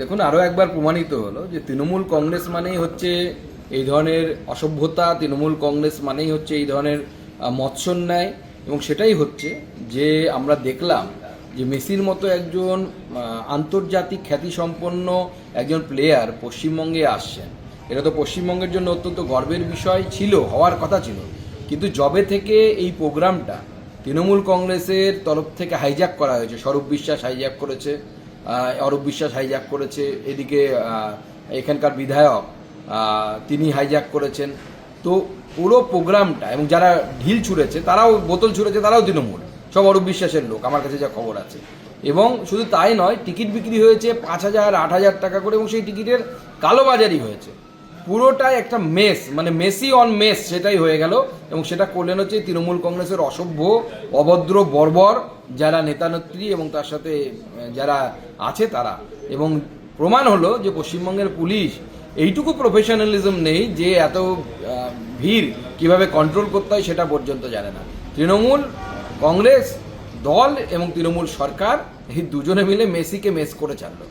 দেখুন আরও একবার প্রমাণিত হলো যে তৃণমূল কংগ্রেস মানেই হচ্ছে এই ধরনের অসভ্যতা, তৃণমূল কংগ্রেস মানেই হচ্ছে এই ধরনের মৎসন্যায়। এবং সেটাই হচ্ছে যে আমরা দেখলাম যে মেসির মতো একজন আন্তর্জাতিক খ্যাতিসম্পন্ন একজন প্লেয়ার পশ্চিমবঙ্গে আসছেন। এটা তো পশ্চিমবঙ্গের জন্য অত্যন্ত গর্বের বিষয় ছিল, হওয়ার কথা ছিল। কিন্তু যবে থেকে এই প্রোগ্রামটা তৃণমূল কংগ্রেসের তরফ থেকে হাইজ্যাক করা হয়েছে, স্বরূপ বিশ্বাস হাইজ্যাক করেছে, অরূপ বিশ্বাস হাইজ্যাক করেছে, এদিকে এখানকার বিধায়ক তিনি হাইজ্যাক করেছেন। তো পুরো প্রোগ্রামটা, এবং যারা ঢিল ছুঁড়েছে তারাও, বোতল ছুঁড়েছে তারাও তৃণমূল, সব অরূপ বিশ্বাসের লোক আমার কাছে যা খবর আছে। এবং শুধু তাই নয়, টিকিট বিক্রি হয়েছে 5,000 8,000 টাকা করে, এবং সেই টিকিটের কালোবাজারি হয়েছে। পুরোটাই একটা মেস, মানে মেসি অন মেস সেটাই হয়ে গেল। এবং সেটা করলেন হচ্ছে তৃণমূল কংগ্রেসের অসভ্য, অভদ্র, বর্বর যারা নেতানেত্রী এবং তার সাথে যারা আছে তারা। এবং প্রমাণ হলো যে পশ্চিমবঙ্গের পুলিশ এইটুকু প্রফেশনালিজম নেই যে এত ভিড় কিভাবে কন্ট্রোল করতে হয় সেটা পর্যন্ত জানে না। তৃণমূল কংগ্রেস দল এবং তৃণমূল সরকার এই দুজনে মিলে মেসিকে মেস করে ছাড়লো।